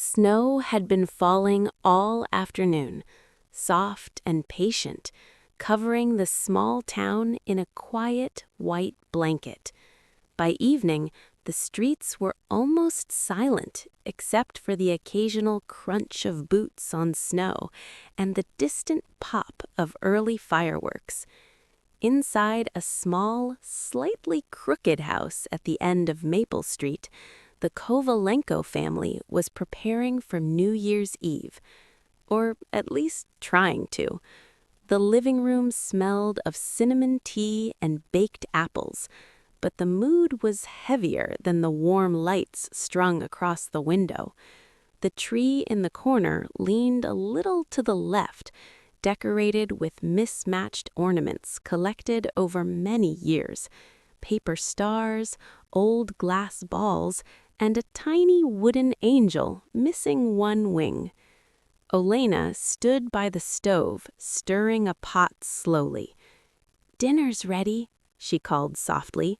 Snow had been falling all afternoon, soft and patient, covering the small town in a quiet white blanket. By evening, the streets were almost silent except for the occasional crunch of boots on snow and the distant pop of early fireworks. Inside a small, slightly crooked house at the end of Maple Street, the Kovalenko family was preparing for New Year's Eve, or at least trying to. The living room smelled of cinnamon tea and baked apples, but the mood was heavier than the warm lights strung across the window. The tree in the corner leaned a little to the left, decorated with mismatched ornaments collected over many years, paper stars, old glass balls, and a tiny wooden angel missing one wing. Olena stood by the stove, stirring a pot slowly. "Dinner's ready," she called softly.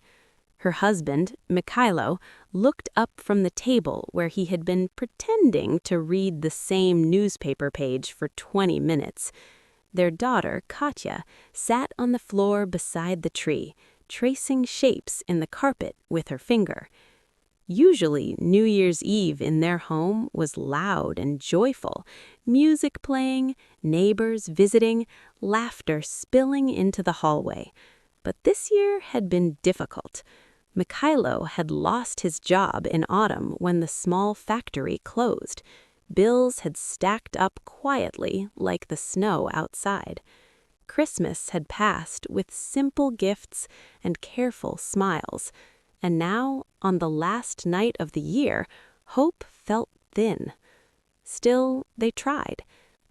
Her husband, Mikhailo, looked up from the table where he had been pretending to read the same newspaper page for 20 minutes. Their daughter, Katya, sat on the floor beside the tree, tracing shapes in the carpet with her finger. Usually, New Year's Eve in their home was loud and joyful, music playing, neighbors visiting, laughter spilling into the hallway. But this year had been difficult. Mikhailo had lost his job in autumn when the small factory closed. Bills had stacked up quietly like the snow outside. Christmas had passed with simple gifts and careful smiles. And now, on the last night of the year, hope felt thin. Still, they tried.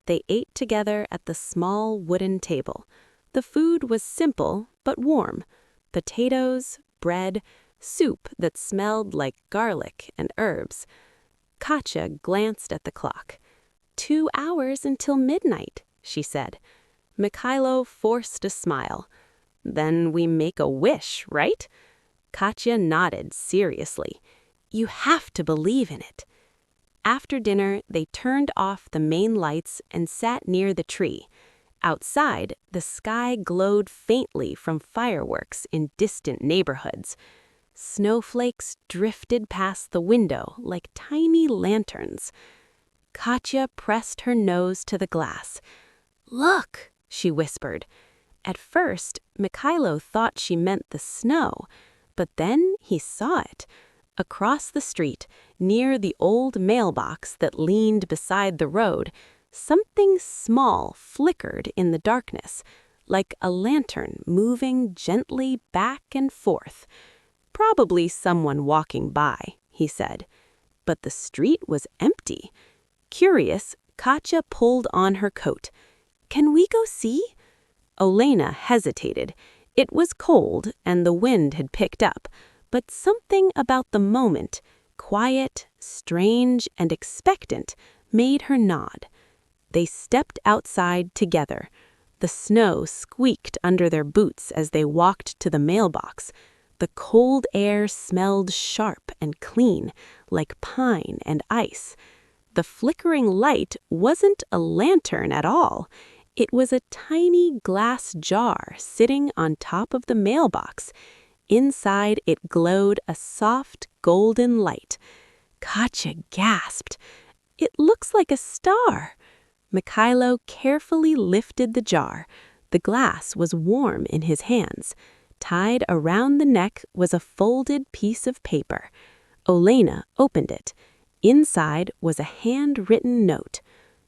They ate together at the small wooden table. The food was simple but warm. Potatoes, bread, soup that smelled like garlic and herbs. Katya glanced at the clock. 2 hours until midnight, she said. Mikhailo forced a smile. Then we make a wish, right? Katya nodded seriously. You have to believe in it. After dinner, they turned off the main lights and sat near the tree. Outside, the sky glowed faintly from fireworks in distant neighborhoods. Snowflakes drifted past the window like tiny lanterns. Katya pressed her nose to the glass. "Look," she whispered. At first, Mikhailo thought she meant the snow, but then he saw it. Across the street, near the old mailbox that leaned beside the road, something small flickered in the darkness, like a lantern moving gently back and forth. Probably someone walking by, he said. But the street was empty. Curious, Katya pulled on her coat. Can we go see? Olena hesitated. It was cold and the wind had picked up, but something about the moment, quiet, strange, and expectant, made her nod. They stepped outside together. The snow squeaked under their boots as they walked to the mailbox. The cold air smelled sharp and clean, like pine and ice. The flickering light wasn't a lantern at all. It was a tiny glass jar sitting on top of the mailbox. Inside it glowed a soft golden light. Katya gasped. It looks like a star. Mikhailo carefully lifted the jar. The glass was warm in his hands. Tied around the neck was a folded piece of paper. Olena opened it. Inside was a handwritten note.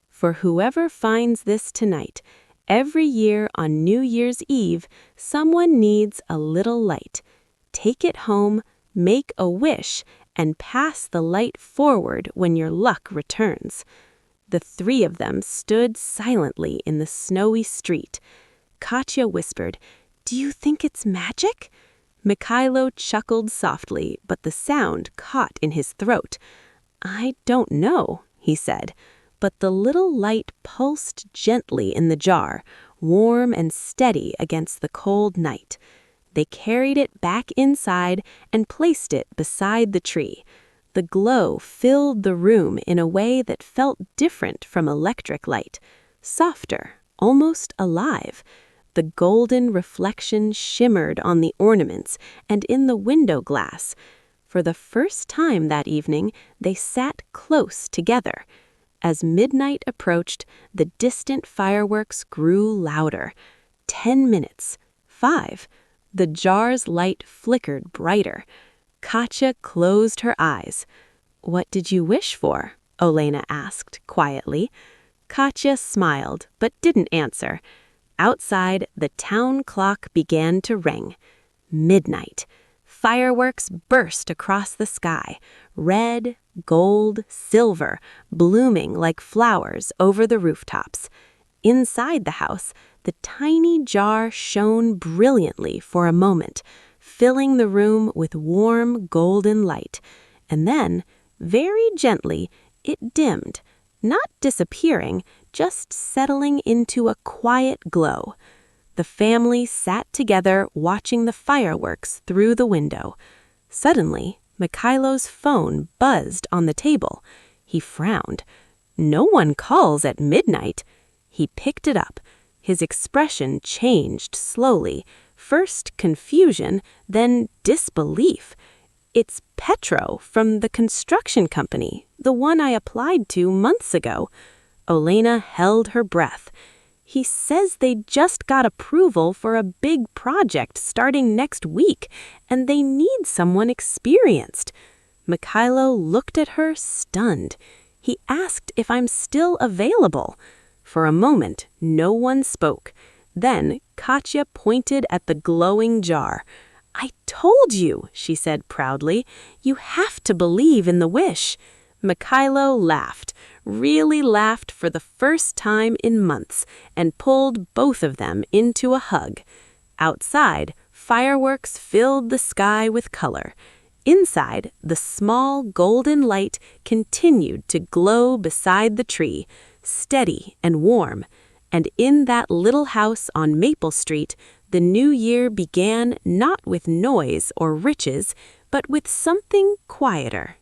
For whoever finds this tonight, every year on New Year's Eve, someone needs a little light. Take it home, make a wish, and pass the light forward when your luck returns. The 3 of them stood silently in the snowy street. Katya whispered, "Do you think it's magic?" Mikhailo chuckled softly, but the sound caught in his throat. "I don't know," he said, but the little light pulsed gently in the jar, warm and steady against the cold night. They carried it back inside and placed it beside the tree. The glow filled the room in a way that felt different from electric light, softer, almost alive. The golden reflection shimmered on the ornaments and in the window glass. For the first time that evening, they sat close together. As midnight approached, the distant fireworks grew louder. 10 minutes. 5. The jar's light flickered brighter. Katya closed her eyes. "What did you wish for?" Olena asked quietly. Katya smiled, but didn't answer. Outside, the town clock began to ring. Midnight. Fireworks burst across the sky, red, gold, silver, blooming like flowers over the rooftops. Inside the house, the tiny jar shone brilliantly for a moment, filling the room with warm golden light. And then, very gently, it dimmed, not disappearing, just settling into a quiet glow. The family sat together watching the fireworks through the window. Suddenly, Mikhailo's phone buzzed on the table. He frowned. No one calls at midnight. He picked it up. His expression changed slowly. First confusion, then disbelief. "It's Petro from the construction company, the one I applied to months ago." Olena held her breath. "He says they just got approval for a big project starting next week, and they need someone experienced." Mikhailo looked at her, stunned. He asked if I'm still available. For a moment, no one spoke. Then Katya pointed at the glowing jar. "I told you," she said proudly. "You have to believe in the wish." Mikhailo laughed, really laughed for the first time in months, and pulled both of them into a hug. Outside, fireworks filled the sky with color. Inside, the small golden light continued to glow beside the tree, steady and warm. And in that little house on Maple Street, the new year began not with noise or riches, but with something quieter.